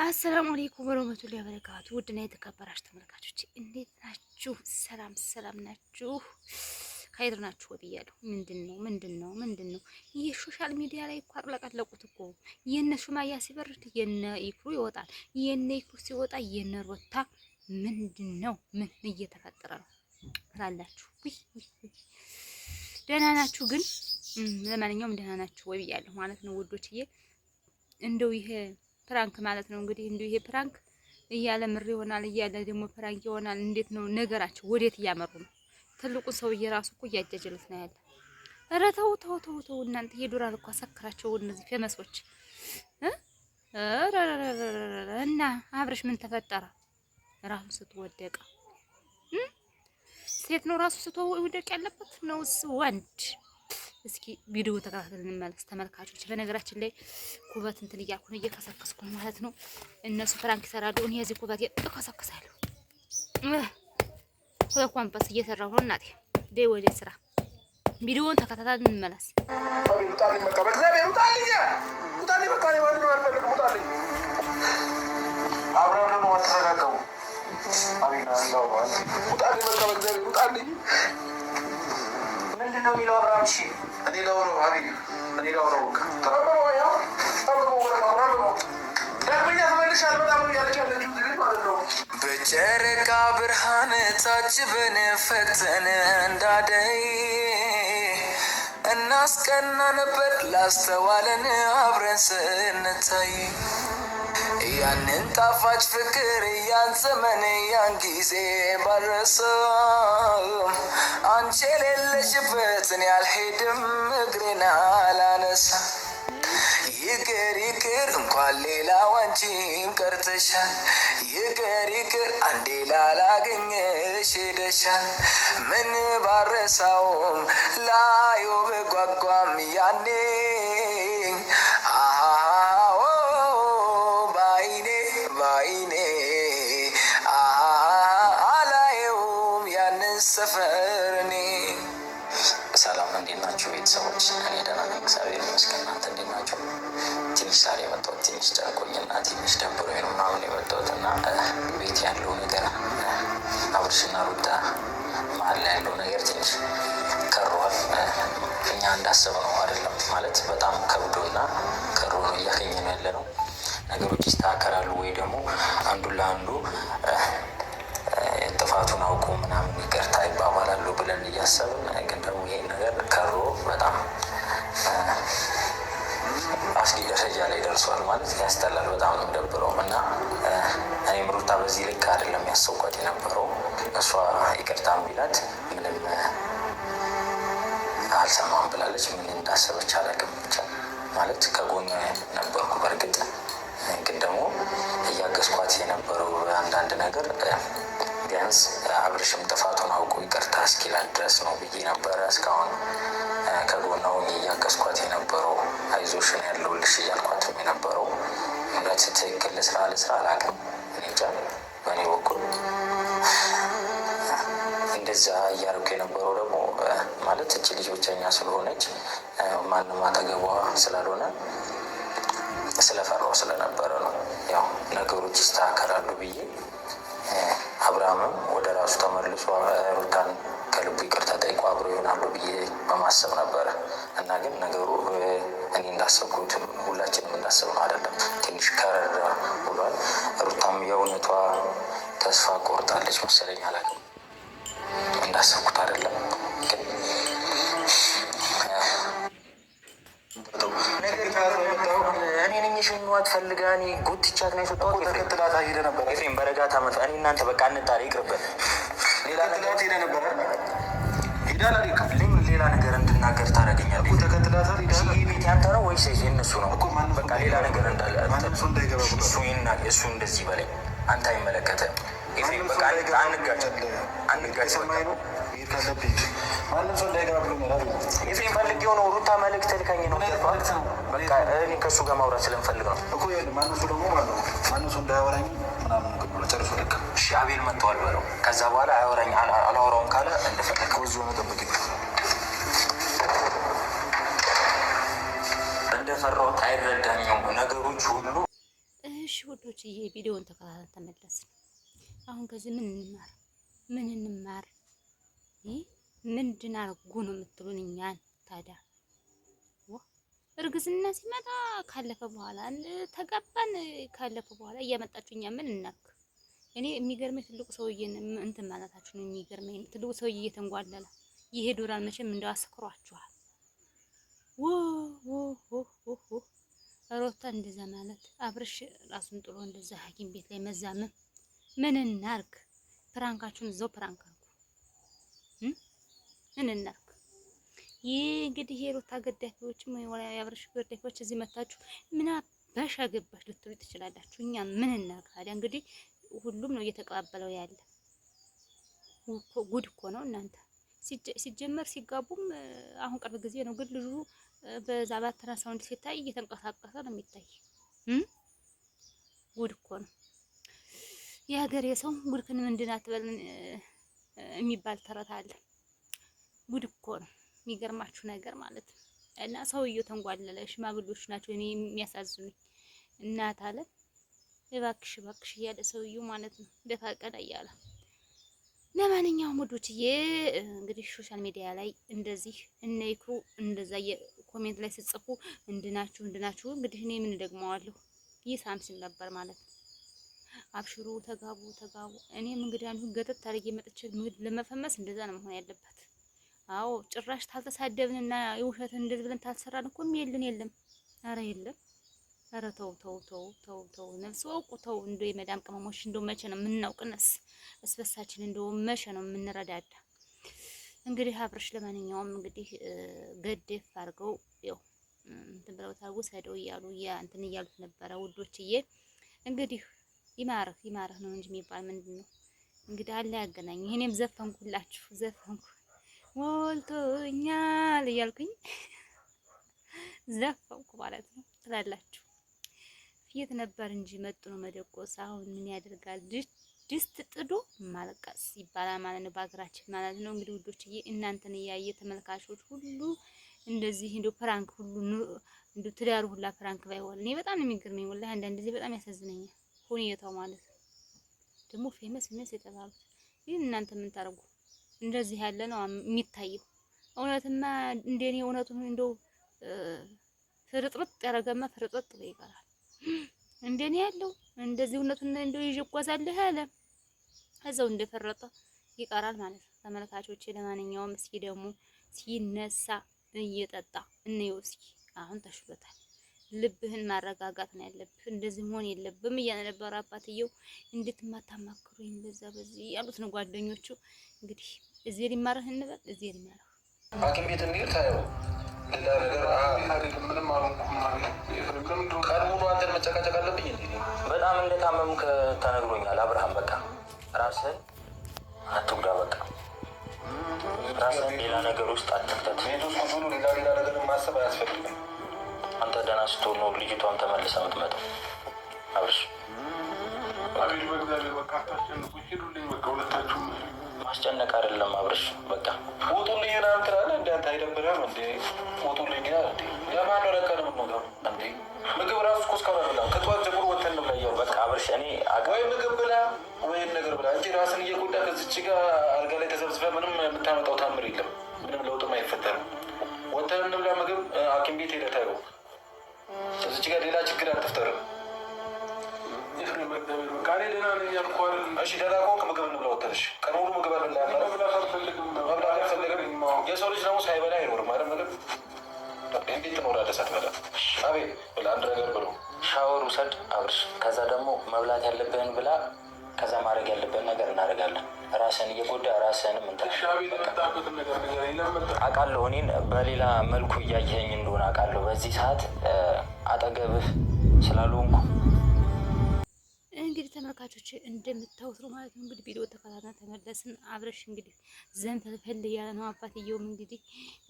አሰላሙ አለይኩም ወራህመቱላሂ ወበረካቱ። ውድና የተከበራችሁ ተመልካቾች እንዴት ናችሁ? ሰላም ናችሁ? ኸይር ናችሁ ብያለሁ። ምንድነው? ይህ ሶሻል ሚዲያ ላይ እኮ አጥለቀለቁት እኮ የነ ሱማያ ሲበርድ የነ ኢክሩ ይወጣል፣ የነ ኢክሩ ሲወጣ የነ ሮታ ምንድነው? ምን እየተፈጠረ ነው ትላላችሁ? ደህና ናችሁ ግን? ለማንኛውም ደህና ናችሁ ወይ ብያለሁ ማለት ነው ውዶችዬ። እንደው ይሄ ፕራንክ ማለት ነው እንግዲህ እንዲሁ ይሄ ፕራንክ እያለ ምር ይሆናል እያለ ደግሞ ፕራንክ ይሆናል። እንዴት ነው ነገራቸው? ወዴት እያመሩ ነው? ትልቁን ሰውዬ ራሱ እኮ እያጃጀሉት ነው ያለ። ኧረ ተው እናንተ የዱራን እኮ አሰክራቸው እነዚህ ፌመሶች እና አብረሽ ምን ተፈጠረ? ራሱን ስትወደቀ ሴት ነው ራሱ ስትወደቅ ያለበት ነውስ ወንድ? እስኪ ቪዲዮ ተከታተልን እንመለስ ተመልካቾች። በነገራችን ላይ ኩበት እንትን እያልኩ ነው እየከሰከስኩ ማለት ነው። እነሱ ፍራንክ ይሰራሉ፣ እኔ እዚህ ኩበት እከሰከሳለሁ። ኩበት ኳምፓስ እየሰራሁ ነው እናቴ። ደይ ወደ ስራ። ቪዲዮውን ተከታተልን እንመለስ። ምንድነው የሚለው አብርሃም? እሺ እኔ ላውራው አቤል፣ እኔ ላውራው በጨረቃ ብርሃን ታጅበን ፈክተን እንዳደይ እናስቀና ነበር ላስተዋለን አብረን ስንታይ ያንን ጣፋጭ ፍቅር ያን ዘመን ያን ጊዜ ባረሰው አንቺ የሌለሽበትን ያልሄድም እግሬን አላነሳ ይቅር እንኳን ሌላው አንቺም ቀርተሻል ይቅር አንዴ ላላገኘሽ ሄደሻል ምን ባረሳውም ላዩ በጓጓም ያኔ አላየውም ያንን ሰፈር እኔ። ሰላም እንዴት ናችሁ ቤተሰቦች? እኔ ደህና ነኝ እግዚአብሔር ይመስገን። እናንተ እንዴት ናችሁ? ትንሽ ዛሬ የመጣሁት ትንሽ ጨንቆኝና ትንሽ ደብሮኝ ነው ምናምን የመጣሁት እና ቤት ያለው ነገር አብርሽና ሩታ መሀል ላይ ያለው ነገር ትንሽ ከሯል። እኛ እንዳሰብነው አይደለም ማለት በጣም ከብዶና ከሮ ነው እያገኘን ያለ ነው። ነገሮች ይስተካከላሉ ወይ ደግሞ አንዱ ለአንዱ ጥፋቱን አውቁ ምናምን ይቅርታ ይባባላሉ ብለን እያሰብን ግን ደግሞ ይሄን ነገር ከሮ በጣም አስጊ ደረጃ ላይ ደርሷል ማለት ያስጠላል። በጣም ነው ደብረውም እና እኔም ሩታ በዚህ ልክ አይደለም ያሰብኳት የነበረው። እሷ ይቅርታ ቢላት ምንም አልሰማም ብላለች። ምን እንዳሰበች አላውቅም። ብቻ ማለት ከጎኗ ነበርኩ በእርግጥ ግን ደግሞ እያገዝኳት የነበረው አንዳንድ ነገር ቢያንስ አብርሽም ጥፋቱን አውቁ ይቅርታ እስኪላት ድረስ ነው ብዬ ነበረ እስካሁን ከጎኗ እያገዝኳት የነበረው። አይዞሽን ያለውልሽ እያልኳትም የነበረው እውነት ትክክል ልስራ አላውቅም። እኔ እንጃ በእኔ በኩል እንደዛ እያደረኩ የነበረው ደግሞ ማለት እቺ ልጅ ብቸኛ ስለሆነች ማንም አጠገቧ ስላልሆነ ስለፈራው ስለነበረ ነው። ያው ነገሮች ይስተካከላሉ ብዬ አብርሃምም ወደ ራሱ ተመልሶ ሩታን ከልቡ ይቅርታ ጠይቆ አብሮ ይሆናሉ ብዬ በማሰብ ነበረ እና ግን ነገሩ እኔ እንዳሰብኩትም ሁላችንም እንዳሰብነው አይደለም። ትንሽ ከረር ብሏል። ሩታም የእውነቷ ተስፋ ቆርጣለች መሰለኝ አላውቅም። እንዳሰብኩት አይደለም ግን እኔ ነኝ ሽኝዋት ፈልጋ እኔ ጎትቻት ነው የሰጠሁት። ተከትላት ሄደ ነበር ኤፍሬም በረጋታ መጣ። እኔ እናንተ በቃ እንጣላ ይቅርብን። ሌላ ነገር ሄደ ነበር ሌላ ነገር እንድናገር ታደርገኛለህ። ተከትላት ይሄ ቤት ያንተ ነው ወይስ የእነሱ ነው? በቃ ሌላ ነገር እንዳለ እሱ እንደዚህ በለኝ። አንተ አይመለከትህም ኤፍሬም። በቃ አንጋጭ ማንም ሰው እንዳይገባ ብሎ ኤፍሬም ፈልጌው ነው። ሩታ መልእክት ልካኝ ነው። በቃ እኔ ከእሱ ጋር ማውራት ስለምፈልግ ነው እኮ። ማንም ሰው ደግሞ ማንም ሰው እንዳያወራኝ ምናምን ጨርሶ ልክ እሺ። አቤል መጥተዋል በለው። ከዛ በኋላ አያወራኝ አላወራውም ካለ እንደፈለግ ብዙ ሆነ ጠብቅ። እንደፈራሁት አይረዳኝም ነገሮች ሁሉ እሺ ውዶች ቪዲዮውን ተከታተል ተመለስን። አሁን ከዚህ ምን እንማር? ምንድን አርጉ ነው የምትሉን እኛን? ታዲያ እርግዝና ሲመጣ ካለፈ በኋላ ተጋባን ካለፈ በኋላ እያመጣችሁ እኛ ምን እናርግ? እኔ የሚገርመኝ ትልቁ ሰውዬን እንትን ማለታችሁ ነው የሚገርመኝ። ትልቁ ሰውዬ እየተንጓለለ ይሄዱራል። መቼም እንደው አስክሯችኋል። ሮታ እንደዛ ማለት አብርሽ ራሱን ጥሎ እንደዛ ሐኪም ቤት ላይ መዛመም ምን እናርግ? ፕራንካችሁን እዛው ፕራንክ አርጉ። ምን እናርግ? ይህ እንግዲህ የሮታ ገዳፊዎችም ወይ የአብርሽ ገዳፊዎች እዚህ መታችሁ ምን አባሽ አገባሽ ልትሉ ትችላላችሁ። እኛ ምን እናርግ ታዲያ? እንግዲህ ሁሉም ነው እየተቀባበለው ያለ። ጉድ እኮ ነው እናንተ። ሲጀመር ሲጋቡም አሁን ቅርብ ጊዜ ነው፣ ግን ልጁ በዛ ባልትራሳውንድ ሲታይ እየተንቀሳቀሰ ነው የሚታይ። ጉድ እኮ ነው የሀገሬ ሰው። ጉድክን ምንድን አትበል የሚባል ተረት አለ። ጉድ እኮ ነው የሚገርማችሁ ነገር ማለት ነው። እና ሰውየው ተንጓለለ። ሽማግሌዎች ናቸው እኔ የሚያሳዝኑኝ። እናት አለ እባክሽ እባክሽ እያለ ሰውየው ማለት ነው ደፋ ቀና እያለ። ለማንኛውም ወዶችዬ እንግዲህ ሶሻል ሚዲያ ላይ እንደዚህ እነ ይክሩ እንደዛ የኮሜንት ላይ ሲጽፉ እንድናችሁ እንግዲህ እኔ ምን ደግመዋለሁ? ይህ ሳምሲንግ ነበር ማለት ነው። አብሽሩ ተጋቡ ተጋቡ። እኔም እንግዲህ አንዱ ገጠጥ ታሪክ መጥቼ ለመፈመስ እንደዛ ነው መሆን ያለበት። አዎ ጭራሽ ታልተሳደብንና የውሸት እንደዚህ ብለን ታልሰራን እኮ የለም። አረ የለም። አረ ተው ተው ተው ተው ተው፣ ነፍስ ወቁ ተው። እንደው የመዳም ቅመሞች እንደው መቼ ነው የምናውቅነስ? እስበሳችን እንደው መቼ ነው የምንረዳዳ? እንግዲህ አብርሽ ለማንኛውም እንግዲህ ገደፍ አድርገው ያው እንትን ብለው ታርጉ ሰደው እያሉ እንትን እያሉት ነበረ ውዶችዬ። እንግዲህ ይማርህ ነው እንጂ የሚባል ምንድን ነው እንግዲህ አለ ያገናኝ። እኔም ዘፈንኩላችሁ ሞልቶኛል እያልኩኝ ዘፈንኩ ማለት ነው ትላላችሁ። ፊት ነበር እንጂ መጡ ነው መደቆስ። አሁን ምን ያደርጋል ድስት ጥዶ ማለቀስ ይባላል ማለት ነው በሀገራችን ማለት ነው። እንግዲህ ውዶችዬ እናንተን እያየ ተመልካቾች ሁሉ እንደዚህ እንደው ፕራንክ ሁሉ እንደው ትዳሩ ሁላ ፕራንክ ባይሆን እኔ በጣም ነው የሚገርመኝ ወላሂ። አንዳንድ ጊዜ በጣም ያሳዝነኛል ሁኔታው ማለት ነው። ደግሞ ፌመስ የተባሉት ግን እናንተ ምን ታረጉ? እንደዚህ ያለ ነው የሚታየው። እውነትማ እንደኔ እውነቱን እንደው ፍርጥርጥ ያረገማ ፍርጥርጥ ብሎ ይቀራል። እንደኔ ያለው እንደዚህ እውነቱን እንደው ይጓዛልህ አለ እዛው እንደፈረጠ ይቀራል ማለት ነው ተመልካቾቼ። ለማንኛውም እስኪ ደግሞ ሲነሳ እየጠጣ እንየው እስኪ። አሁን ተሽሎታል። ልብህን ማረጋጋት ነው ያለብህ። እንደዚህ መሆን የለብም እያለ ነበር አባትየው። እንድትማታማክሩኝ በዚህ ያሉት ነው ጓደኞቹ። እንግዲህ እዚህ ሊማርህ እንበል እዚህ ሊማርህ ሐኪም ቤት እንሂድ ታየው ሌላ ነገር ምንም አልሆንኩም። ቀን ሙሉ አንተን መጨቃጨቅ አለብኝ እንዴ? በጣም እንደታመምክ ተነግሮኛል አብርሃም። በቃ ራስህን አትጉዳ። በቃ ራስህን ሌላ ነገር ውስጥ አትክተት። ቤት ውስጥ ሁሉ ሌላ ነገር ማሰብ አያስፈልግም። አንተ ደህና ስትሆን ነው ልጅቷም ተመልሳ የምትመጣው። አብርሽ አቤት በእግዚአብሔር በቃ አታስጨንቁ። ሂዱልኝ በቃ ሁለታችሁም። ማስጨነቅ አይደለም አብርሽ በቃ ውጡልኝ ምናምን ትላለህ እንደ አንተ አይደብርህም እንዴ? ውጡልኝ እንዴ? ለማን ነው ለቀን የምንወጣው እንዴ? ምግብ ራሱ እኮ እስካሁን አልበላም። ከጠዋት ጀምሮ ወተን ነው ብላየው። በቃ አብርሽ እኔ ወይ ምግብ ብላ ወይ ነገር ብላ እንጂ ራስን እየጎዳ ከዚች ጋር አልጋ ላይ ተሰብስበህ ምንም የምታመጣው ታምር የለም። ምንም ለውጥም አይፈጠርም። ወተን እንብላ ምግብ። ሐኪም ቤት ሄደህ ታየው። እዚች ጋር ሌላ ችግር አትፍጠርም። እሺ ደህና ከሆንክ ምግብ እንብላ ወተን። እሺ ቀን ሙሉ ምግብ አልበላህም። መብላት አልፈልግም። የሰው ልጅ ደግሞ ሳይበላ አይኖርም አይደል? ምግብ እንዴት ትኖራለህ ሳትበላ? አቤት ብላ አንድ ነገር ብሎ ሻወር ውሰድ አብርሽ። ከዛ ደግሞ መብላት ያለብህን ብላ። ከዛ ማድረግ ያለብህን ነገር እናደርጋለን። ራስህን እየጎዳ ራስህንም አውቃለሁ። እኔን በሌላ መልኩ እያየኸኝ እንደሆነ አውቃለሁ። በዚህ ሰዓት አጠገብህ ስላልሆንኩ እንግዲህ ተመልካቾች እንደምታውቁ ማለት ነው። እንግዲህ ቪዲዮ ተከታተልን ተመለስን። አብርሽ እንግዲህ ዘንፈልፈል እያለ ነው። አባትየውም እንግዲህ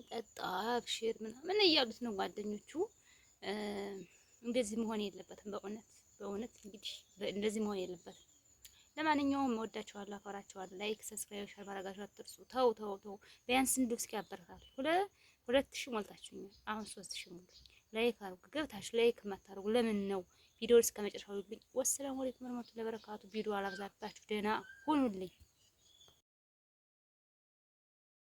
ጠጣ አብሽር ምናምን እያሉት ነው ጓደኞቹ። እንደዚህ መሆን የለበትም። በእውነት እንግዲህ እንደዚህ መሆን የለበትም። ለማንኛውም እወዳችኋለሁ፣ አፈራችኋለሁ። ላይክ፣ ሰብስክራይብ፣ ሸር ማድረጋችሁ አትርሱ። ተው ቢያንስ እንደው እስኪ ያበረታሉ። 2000 ሞልታችሁኛል። አሁን 3000 ሞሉ። ላይክ አድርጉ። ገብታችሁ ላይክ ማታደርጉ ለምን ነው? ቪዲዮውን እስከ መጨረሻው ይሉኝ። ወሰላሙ አለይኩም ወራህመቱላሂ ወበረካቱ። ቪዲዮ አላብዛባችሁ፣ ደህና ሁኑልኝ።